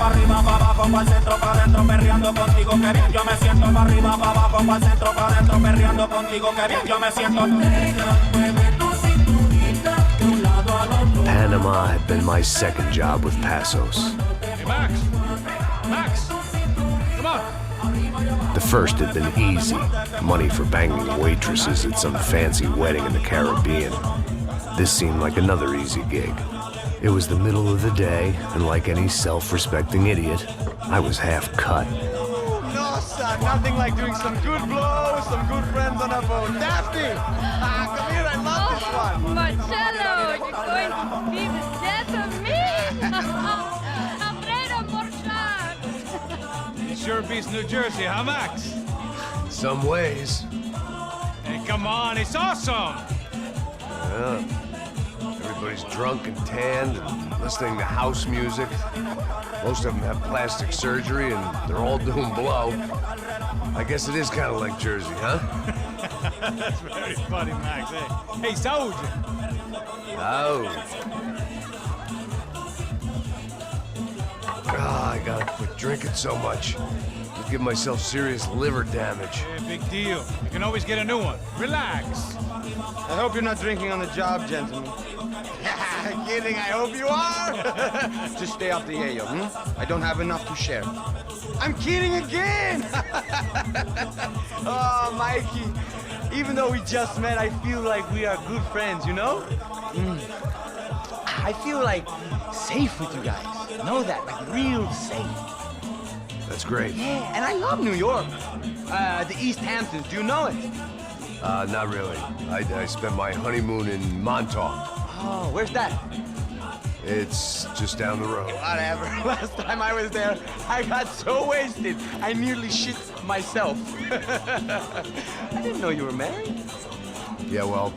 pa' arriba, pa' abajo, pa' el centro, pa' adentro, perreando contigo, que bien yo me siento. Pa' arriba, pa' abajo, pa' el centro, pa' adentro, perreando contigo, que bien yo me siento. Panama had been my second job with Passos. Hey, Max! Max! Come on! The first had been easy, money for banging waitresses at some fancy wedding in the Caribbean. This seemed like another easy gig. It was the middle of the day, and like any self-respecting idiot, I was half cut. No, son, nothing like doing some good blows, some good friends on a boat. Daphne! Come here, I love this one. Marcello, you're going to be the death of me? Alfredo Morchan! It sure beats New Jersey, huh, Max? Some ways. Hey, come on, it's awesome! Yeah. Everybody's drunk and tanned and listening to house music. Most of them have plastic surgery and they're all doing blow. I guess it is kind of like Jersey, huh? That's very funny, Max. Hey, soldier! Oh. I gotta quit drinking so much. I'll give myself serious liver damage. Yeah, big deal. You can always get a new one. Relax. I hope you're not drinking on the job, gentlemen. Kidding, I hope you are. Just stay off the yayo, I don't have enough to share. I'm kidding again! Oh, Mikey, even though we just met, I feel like we are good friends, you know? I feel like safe with you guys. Know that, like real safe. That's great. Yeah, and I love New York. The East Hamptons, do you know it? Not really. I spent my honeymoon in Montauk. Oh, where's that? It's just down the road. Whatever. Last time I was there, I got so wasted, I nearly shit myself. I didn't know you were married. Yeah, well,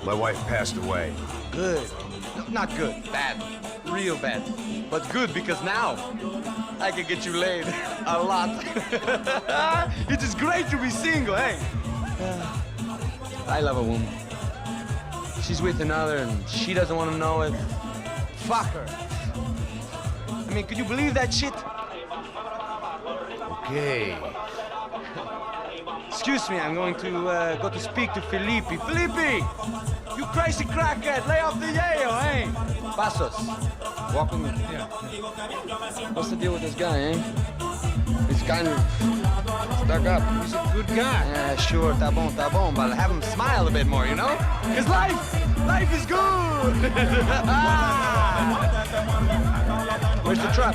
my wife passed away. Good. No, not good. Bad. Real bad. But good because now I can get you laid a lot. It is great to be single, hey? I love a woman. She's with another and she doesn't want to know it. Fuck her. I mean, could you believe that shit? Okay. Excuse me, I'm going to go to speak to Felipe. Felipe! You crazy crackhead, lay off the yayo, eh? Passos, walk with me. Yeah. What's the deal with this guy, eh? He's kind of stuck up. He's a good guy. Yeah, sure, tá bom, but have him smile a bit more, you know? Because life is good! Where's the truck?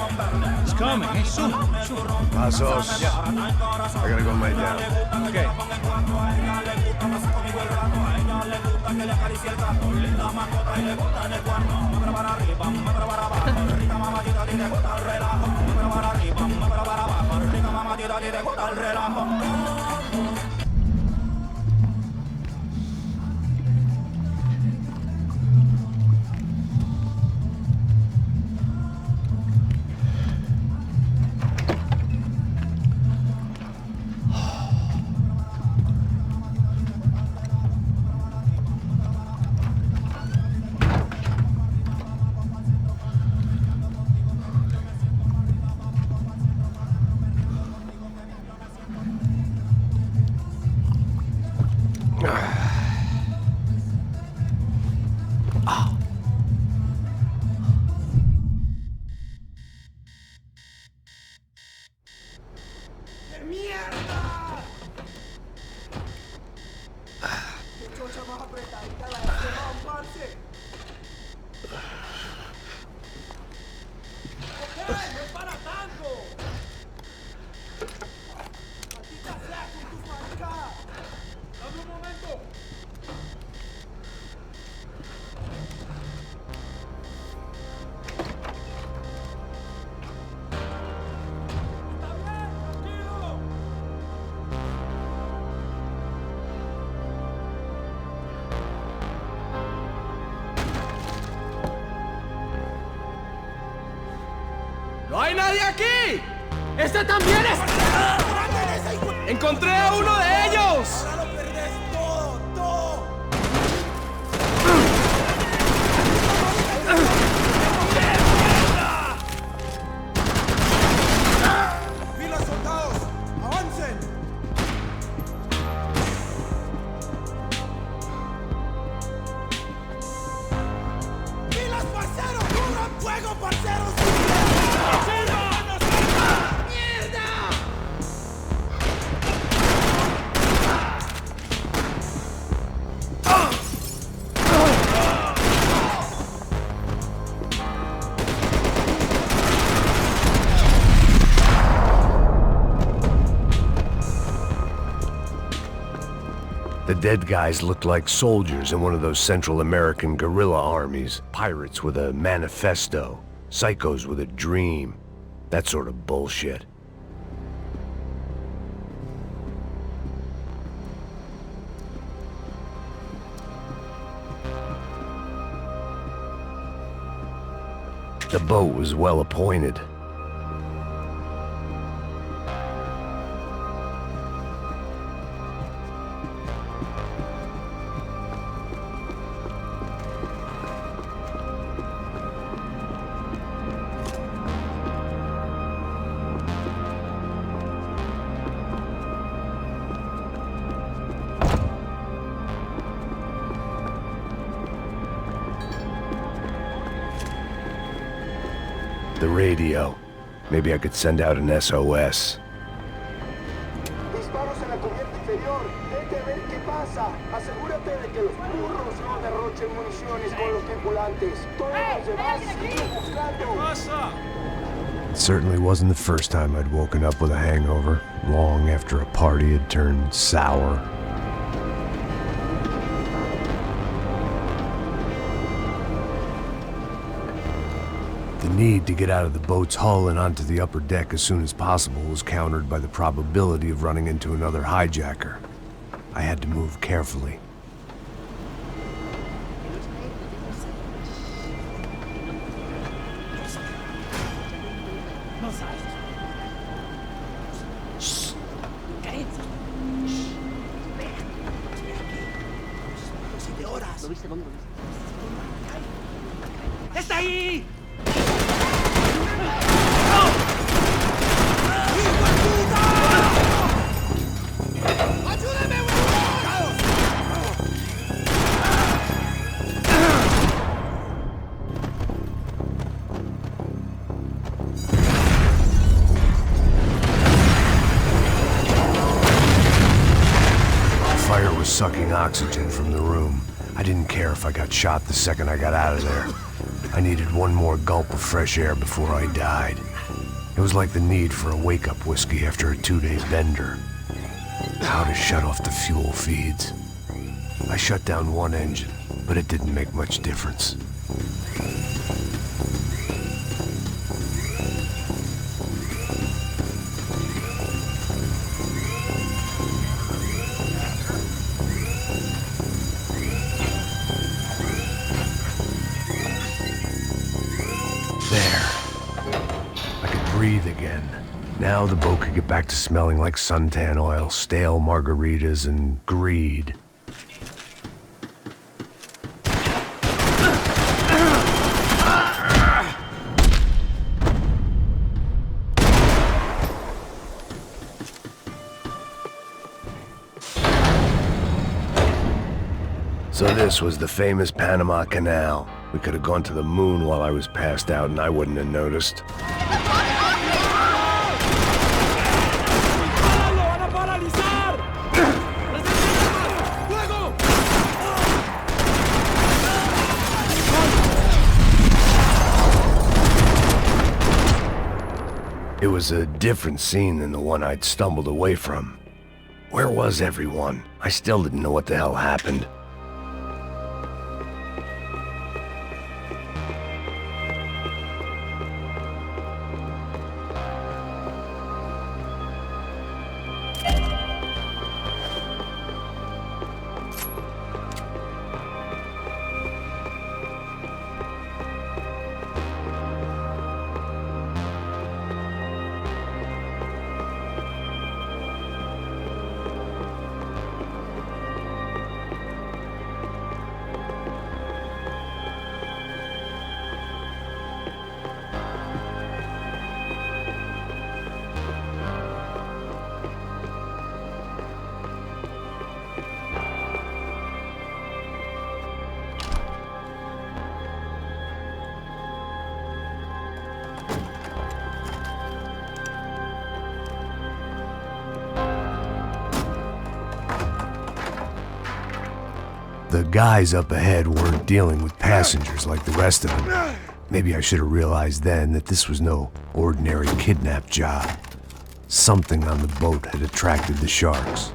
It's coming. Hey, soon. Passos. Yeah. I gotta go lay down. Okay. ¡No hay nadie aquí! ¡Este también es! ¡Encontré a uno de ellos! ¡Ahora lo perdés todo, todo! The dead guys looked like soldiers in one of those Central American guerrilla armies. Pirates with a manifesto. Psychos with a dream. That sort of bullshit. The boat was well appointed. The radio. Maybe I could send out an SOS. Disparos en la cubierta inferior. Vete a ver qué pasa. Asegúrate de que los burros no derrochen municiones con los tripulantes. Todos los demás siguen buscando. It certainly wasn't the first time I'd woken up with a hangover, long after a party had turned sour. The need to get out of the boat's hull and onto the upper deck as soon as possible was countered by the probability of running into another hijacker. I had to move carefully. ¡Está ahí! Sucking oxygen from the room. I didn't care if I got shot the second I got out of there. I needed one more gulp of fresh air before I died. It was like the need for a wake-up whiskey after a 2-day bender. How to shut off the fuel feeds. I shut down one engine, but it didn't make much difference. Breathe again. Now the boat could get back to smelling like suntan oil, stale margaritas, and greed. So this was the famous Panama Canal. We could have gone to the moon while I was passed out and I wouldn't have noticed. It was a different scene than the one I'd stumbled away from. Where was everyone? I still didn't know what the hell happened. The guys up ahead weren't dealing with passengers like the rest of them. Maybe I should have realized then that this was no ordinary kidnap job. Something on the boat had attracted the sharks.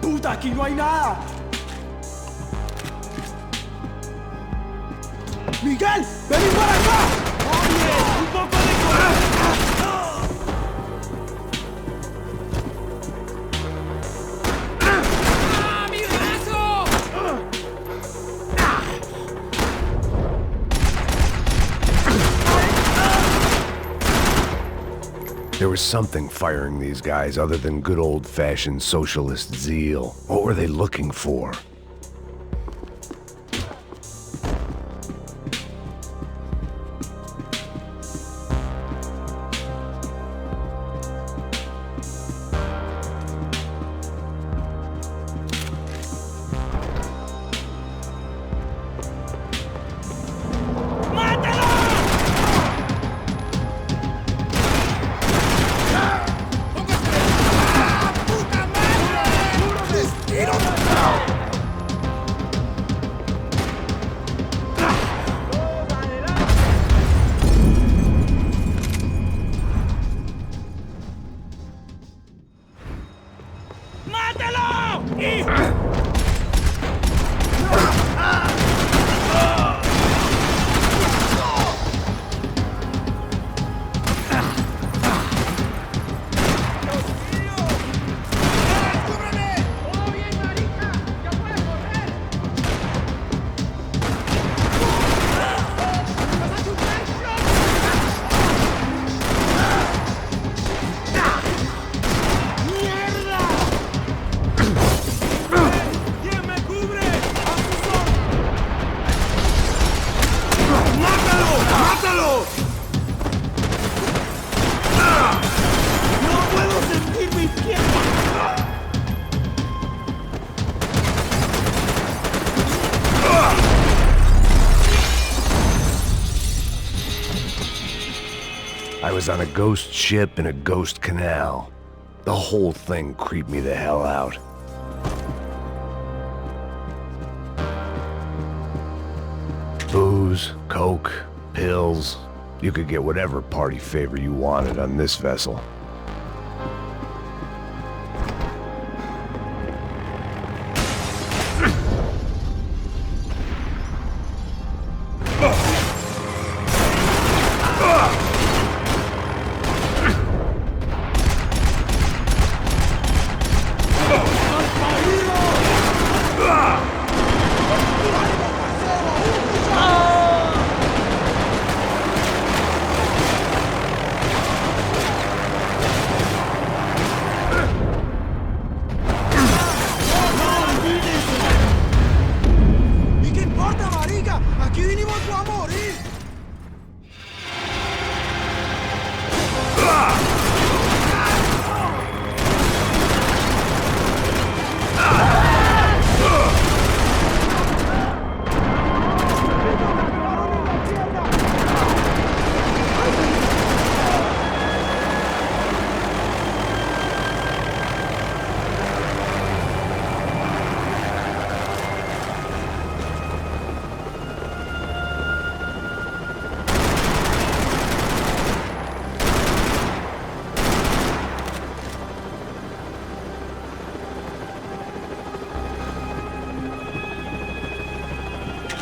¡Puta, aquí no hay nada! ¡Miguel! ¡Vení para acá! ¡Oye! ¡Un poco de ¡Ah, mi brazo! There was something firing these guys other than good old-fashioned socialist zeal. What were they looking for? I was on a ghost ship in a ghost canal. The whole thing creeped me the hell out. Booze, coke, pills. You could get whatever party favor you wanted on this vessel.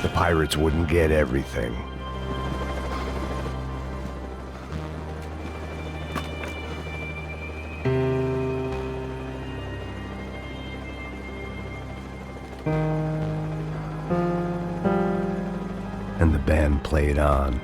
The pirates wouldn't get everything. and the band played on.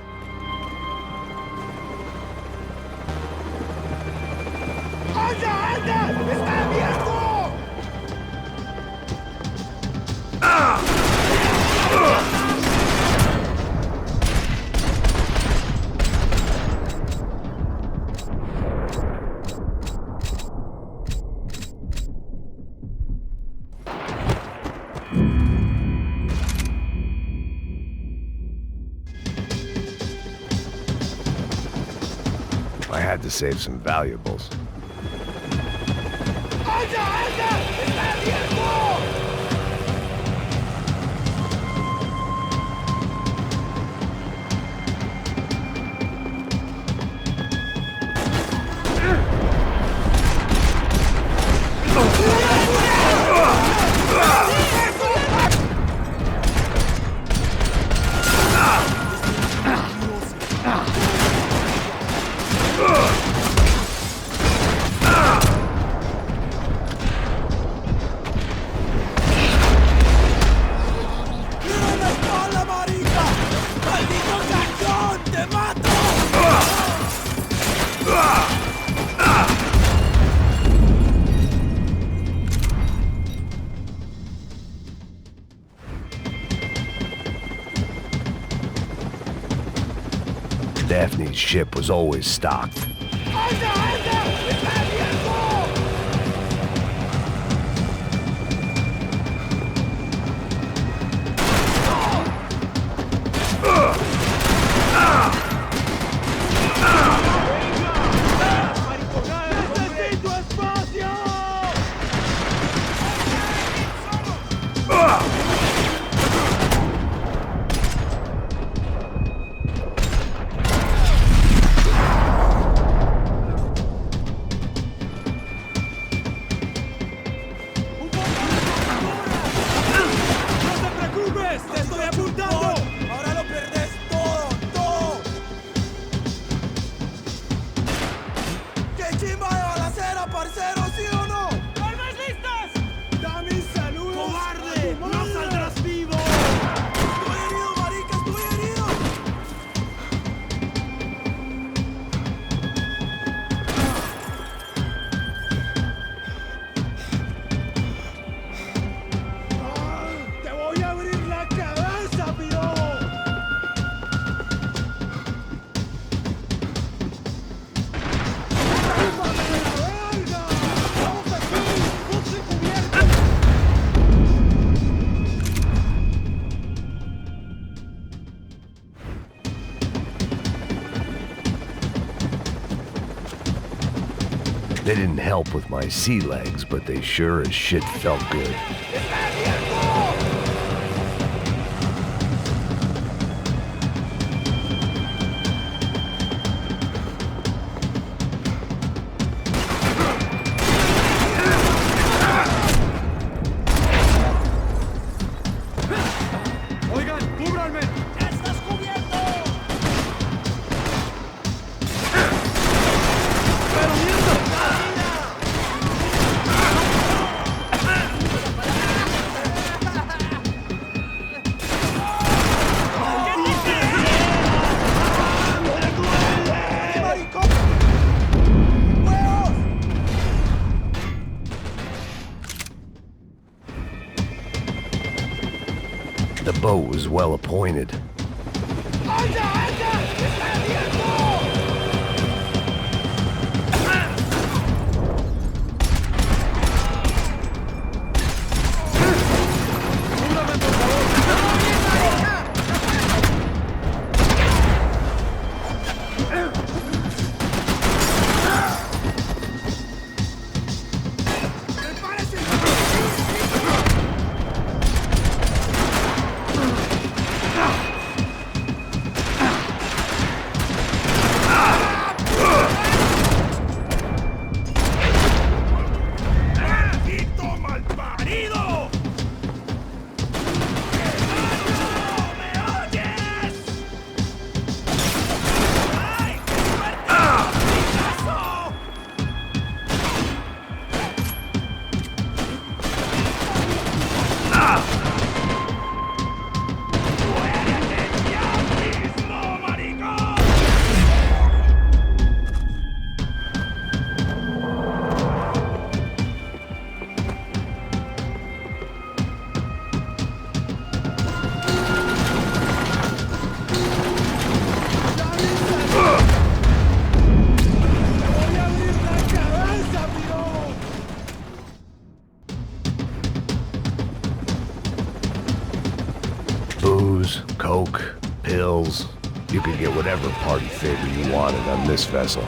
I had to save some valuables. Daphne's ship was always stocked. They didn't help with my sea legs, but they sure as shit felt good. The boat was well appointed. You could get whatever party favor you wanted on this vessel.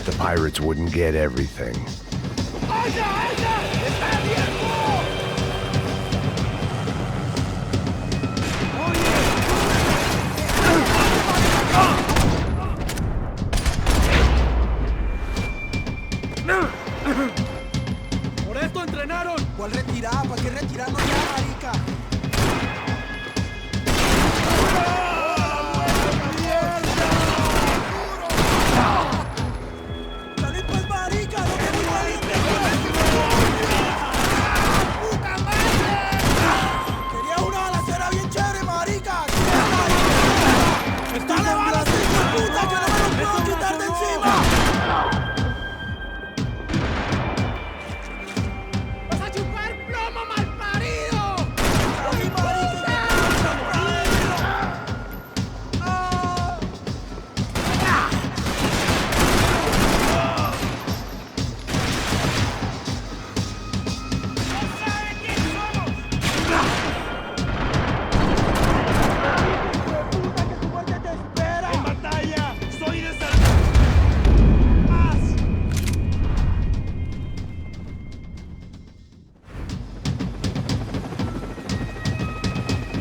The pirates wouldn't get everything. Por esto entrenaron. ¿Cuál retirada? ¿Para qué retirarnos ya, marica? ¡Salid pues, marica! ¡No te voy a ir! ¡Puta madre! Quería una balacera bien chévere, marica. ¡Dale balas, hijo de puta! ¡Que no me lo puedo quitar de encima!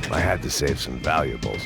I had to save some valuables.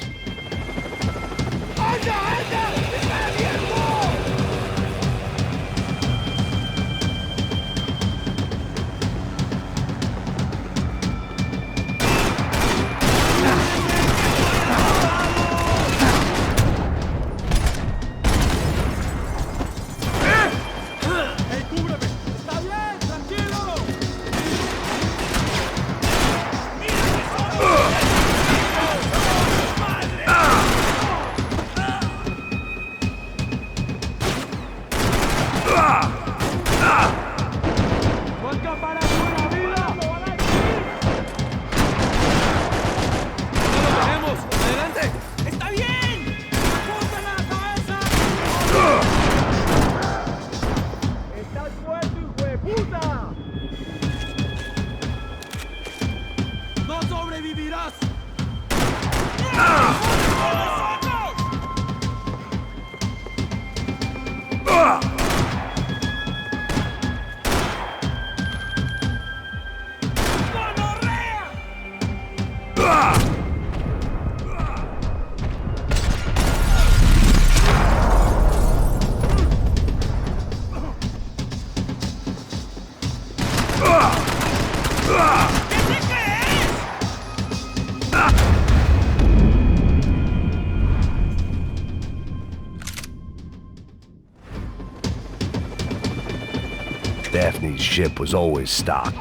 Daphne's ship was always stocked.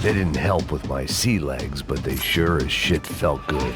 They didn't help with my sea legs, but they sure as shit felt good.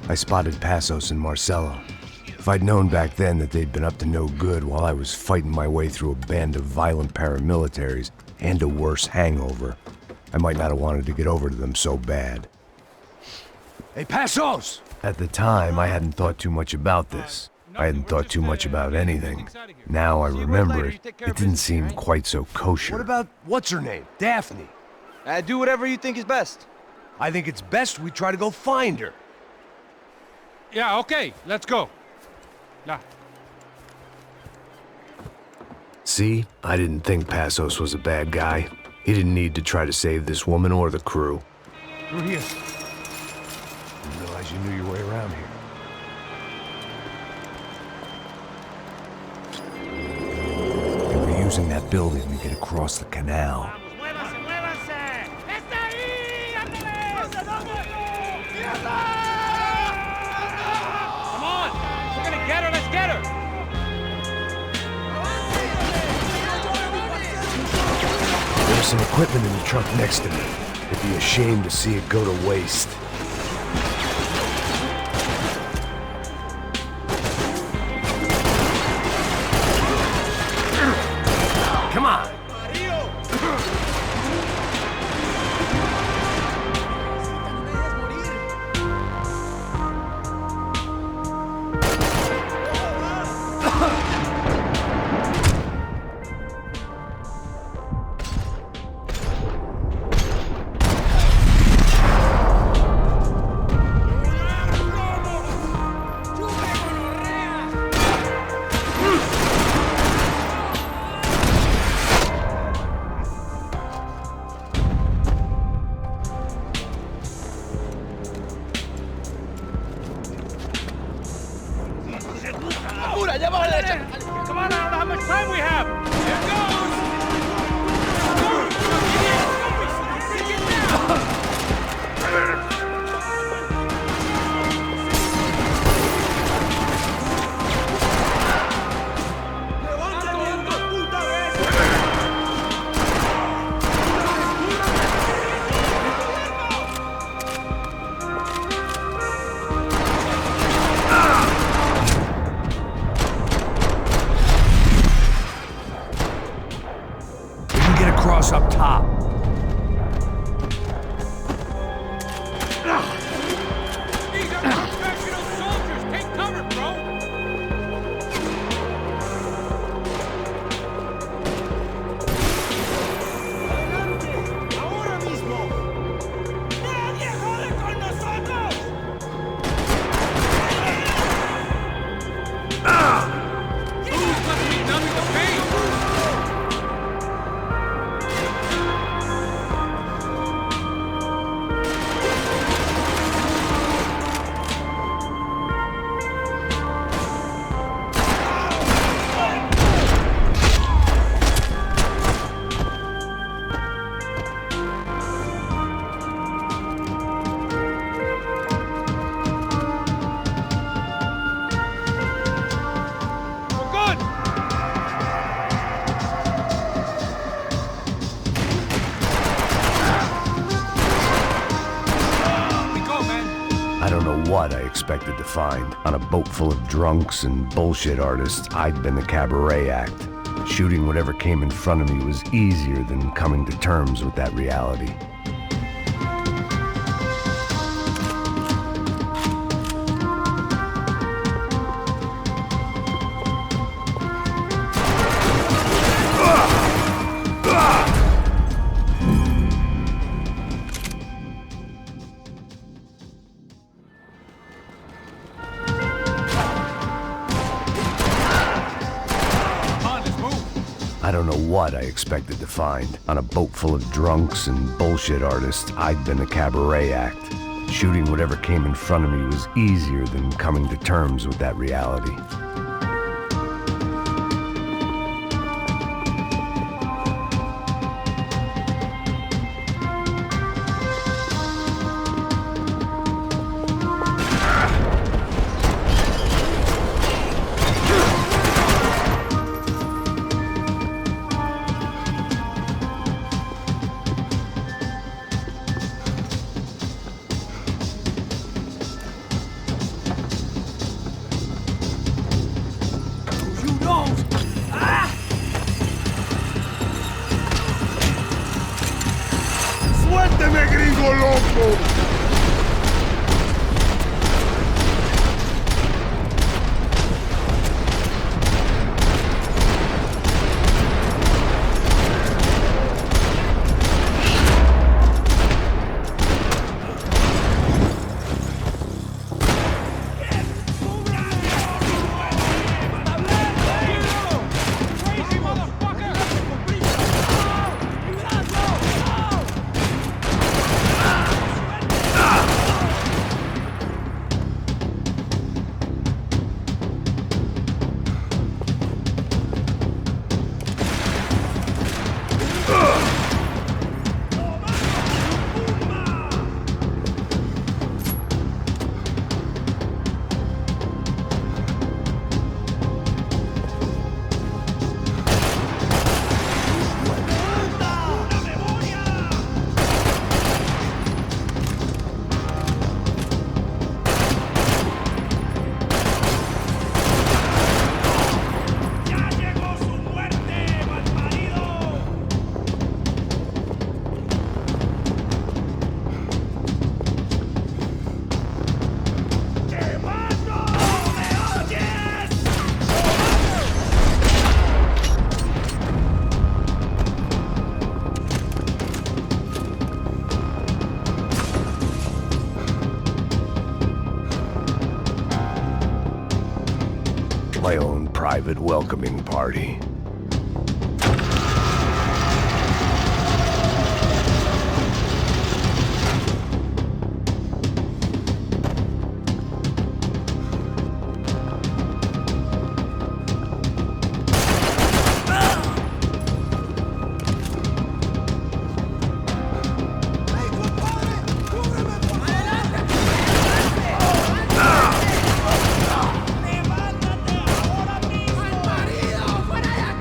I spotted Passos and Marcelo. If I'd known back then that they'd been up to no good while I was fighting my way through a band of violent paramilitaries and a worse hangover, I might not have wanted to get over to them so bad. Hey, Passos! At the time, I hadn't thought too much about this. I hadn't thought too much about anything. Now I remember it, it didn't seem quite so kosher. What about, what's her name? Daphne? Do whatever you think is best. I think it's best we try to go find her. Yeah, okay, let's go. Nah. See? I didn't think Passos was a bad guy. He didn't need to try to save this woman or the crew. Through here. Didn't realize you knew your way around here. They were using that building to get across the canal. There's some equipment in the truck next to me. It'd be a shame to see it go to waste. Come on! Come on, I don't know how much time we have. Here goes. Cross up top. These are professional soldiers. Take cover, bro. expected to find. On a boat full of drunks and bullshit artists, I'd been the cabaret act. Shooting whatever came in front of me was easier than coming to terms with that reality. I don't know what I expected to find. On a boat full of drunks and bullshit artists, I'd been the cabaret act. Shooting whatever came in front of me was easier than coming to terms with that reality. ¡Suélteme, gringo loco! My own private welcoming party. ¡Marido, fuera de aquí!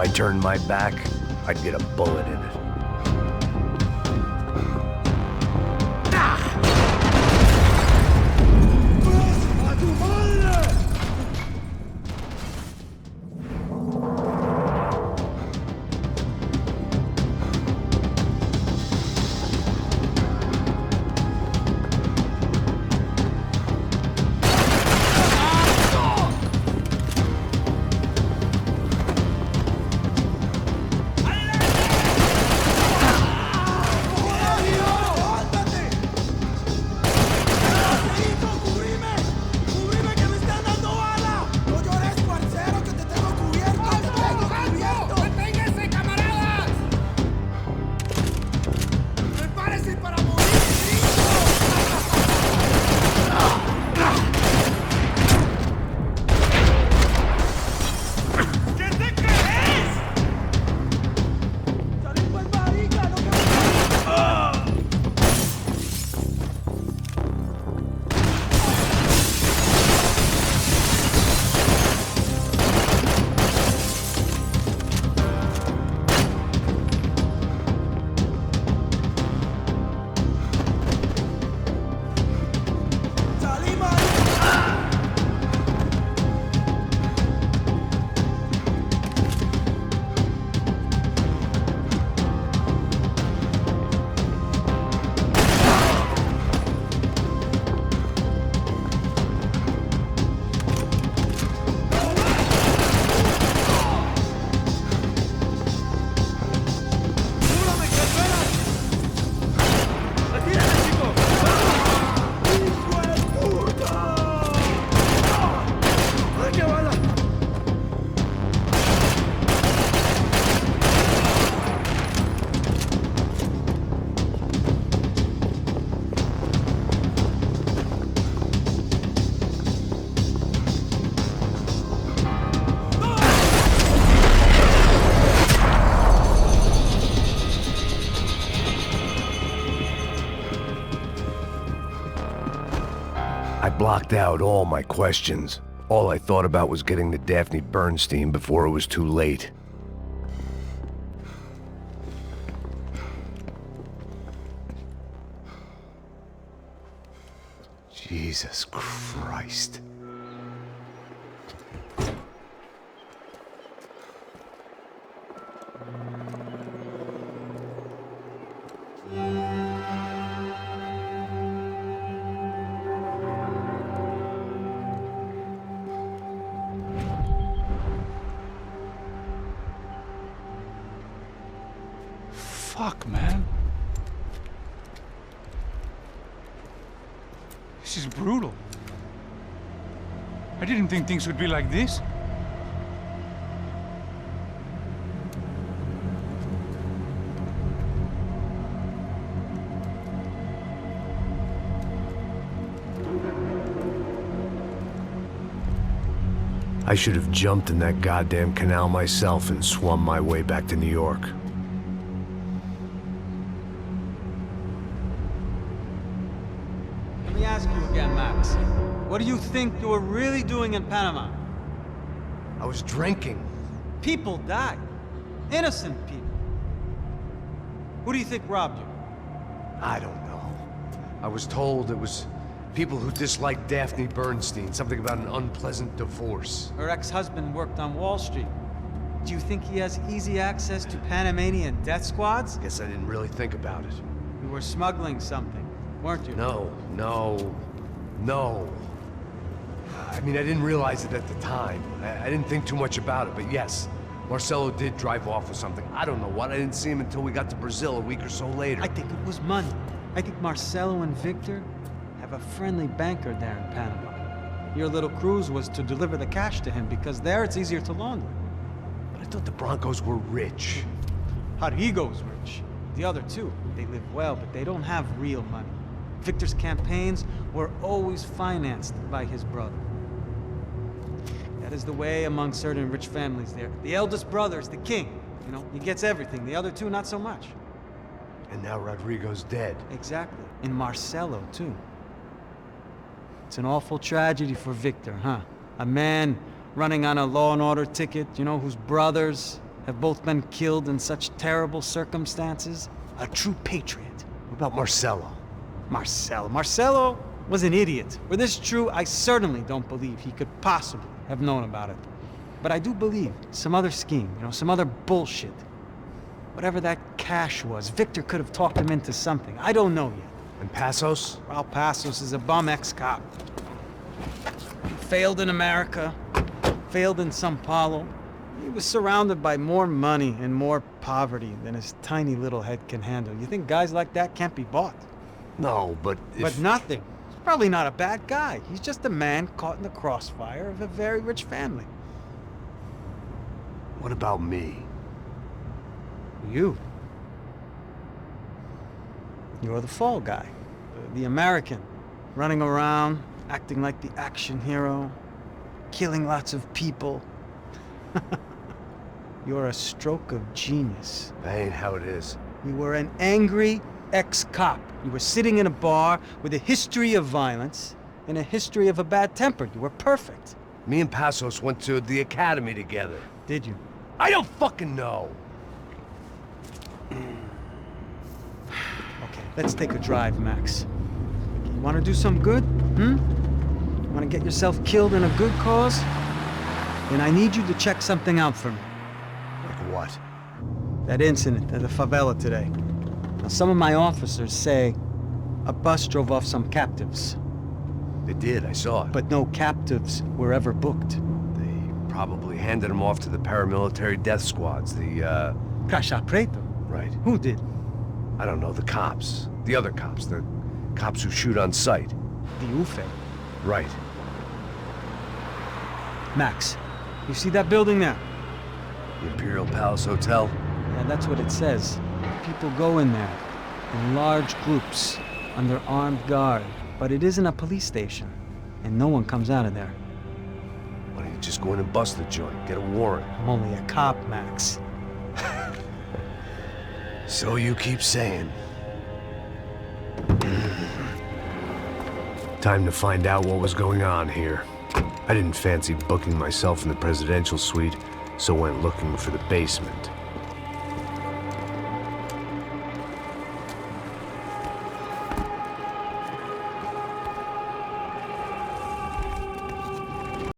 I turned my back, I'd get a bullet in it. Blocked out all my questions. All I thought about was getting to Daphne Bernstein before it was too late. Jesus Christ. Fuck, man. This is brutal. I didn't think things would be like this. I should have jumped in that goddamn canal myself and swum my way back to New York. Let me ask you again, Max. What do you think you were really doing in Panama? I was drinking. People died. Innocent people. Who do you think robbed you? I don't know. I was told it was people who disliked Daphne Bernstein, something about an unpleasant divorce. Her ex-husband worked on Wall Street. Do you think he has easy access to Panamanian death squads? Guess I didn't really think about it. You were smuggling something, weren't you? No. I mean, I didn't realize it at the time. I didn't think too much about it, but yes, Marcelo did drive off with something. I don't know what. I didn't see him until we got to Brazil a week or so later. I think it was money. I think Marcelo and Victor have a friendly banker there in Panama. Your little cruise was to deliver the cash to him because there it's easier to launder. But I thought the Brancos were rich. Rodrigo's rich. The other two, they live well, but they don't have real money. Victor's campaigns were always financed by his brother. That is the way among certain rich families there. The eldest brother is the king. You know, he gets everything. The other two, not so much. And now Rodrigo's dead. Exactly. And Marcelo, too. It's an awful tragedy for Victor, huh? A man running on a law and order ticket, you know, whose brothers have both been killed in such terrible circumstances. A true patriot. What about Marcelo? Marcelo was an idiot. Were this true, I certainly don't believe he could possibly have known about it. But I do believe some other scheme, some other bullshit. Whatever that cash was, Victor could have talked him into something. I don't know yet. And Passos? Well, Passos is a bum ex-cop. He failed in America, failed in San-Paulu. He was surrounded by more money and more poverty than his tiny little head can handle. You think guys like that can't be bought? No, but if... But nothing. He's probably not a bad guy. He's just a man caught in the crossfire of a very rich family. What about me? You. You're the fall guy. The American. Running around, acting like the action hero. Killing lots of people. You're a stroke of genius. That ain't how it is. You were an angry ex-cop. You were sitting in a bar with a history of violence and a history of a bad temper. You were perfect. Me and Passos went to the academy together. Did you? I don't fucking know. Okay, let's take a drive, Max. You want to do some good? You want to get yourself killed in a good cause? Then I need you to check something out for me. Like what? That incident at the favela today. Now, some of my officers say a bus drove off some captives. They did, I saw it. But no captives were ever booked. They probably handed them off to the paramilitary death squads, the, Caixa Preto? Right. Who did? I don't know, the cops. The other cops, the cops who shoot on sight. The UFE. Right. Max, you see that building there? The Imperial Palace Hotel? Yeah, that's what it says. People go in there, in large groups, under armed guard. But it isn't a police station, and no one comes out of there. Why don't you just go in and bust the joint, get a warrant? I'm only a cop, Max. So you keep saying. Time to find out what was going on here. I didn't fancy booking myself in the presidential suite, so went looking for the basement.